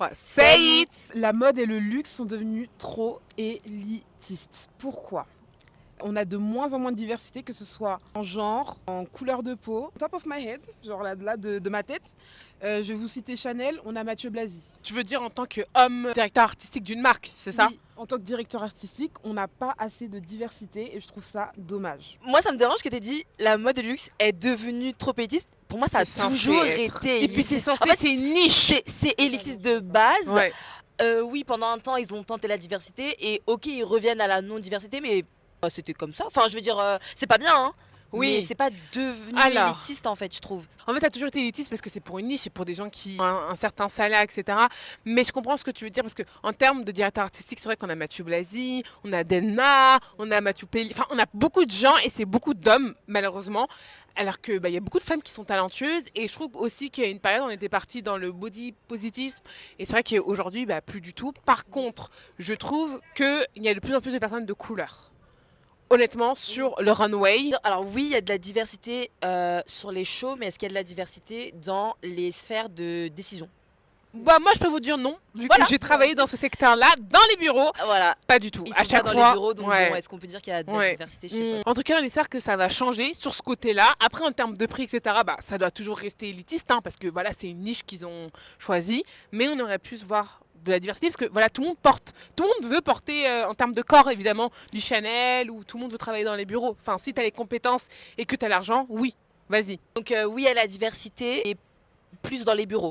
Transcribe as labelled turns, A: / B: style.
A: 3. Say it.
B: La mode et le luxe sont devenus trop élitistes. Pourquoi? On a de moins en moins de diversité, que ce soit en genre, en couleur de peau. Top of my head, genre là de ma tête, je vais vous citer Chanel, on a Mathieu Blasi.
A: Tu veux dire en tant qu'homme directeur artistique d'une marque, c'est ça?
B: Oui, en tant que directeur artistique, on n'a pas assez de diversité et je trouve ça dommage.
C: Moi, ça me dérange que tu aies dit la mode de luxe est devenue trop élitiste. Pour moi, ça a
A: C'est censé
C: toujours
A: être.
C: été
A: Et puis c'est
C: élitiste.
A: censé,
C: En fait,
A: c'est une niche.
C: c'est élitiste de base.
A: Ouais.
C: Oui, pendant un temps, ils ont tenté la diversité et ok, ils reviennent à la non-diversité, mais c'était comme ça. Enfin, je veux dire, c'est pas bien, hein.
A: Oui.
C: Mais c'est pas devenu
A: Alors.
C: élitiste en fait, je trouve.
A: En fait, ça a toujours été élitiste parce que c'est pour une niche, c'est pour des gens qui ont un certain salaire, etc. Mais je comprends ce que tu veux dire parce qu'en termes de directeur artistique, c'est vrai qu'on a Mathieu Blasi, on a Delna, on a Mathieu Pelli, enfin, on a beaucoup de gens et c'est beaucoup d'hommes, malheureusement. Alors que y a beaucoup de femmes qui sont talentueuses et je trouve aussi qu'il y a une période, on était parti dans le body positivisme et c'est vrai qu'aujourd'hui, plus du tout. Par contre, je trouve qu'il y a de plus en plus de personnes de couleur. Honnêtement, sur le runway.
C: Alors oui, il y a de la diversité sur les shows, mais est-ce qu'il y a de la diversité dans les sphères de décision?
A: Moi, je peux vous dire non, vu
C: Voilà.
A: que j'ai travaillé dans ce secteur-là, dans les bureaux.
C: Voilà.
A: Pas du tout.
C: Ils
A: À
C: sont
A: chaque
C: pas dans
A: fois.
C: les bureaux, donc
A: ouais.
C: bon, est-ce qu'on peut dire qu'il y a de la
A: Ouais.
C: diversité? Je sais pas.
A: En tout cas, on espère que ça va changer sur ce côté-là. Après, en termes de prix, etc., ça doit toujours rester élitiste, hein, parce que voilà, c'est une niche qu'ils ont choisie. Mais on aurait pu se voir de la diversité, parce que voilà, tout le monde veut porter, en termes de corps, évidemment, du Chanel, ou tout le monde veut travailler dans les bureaux. Enfin, si tu as les compétences et que tu as l'argent, oui, vas-y.
C: Donc oui, il y a la diversité et plus dans les bureaux.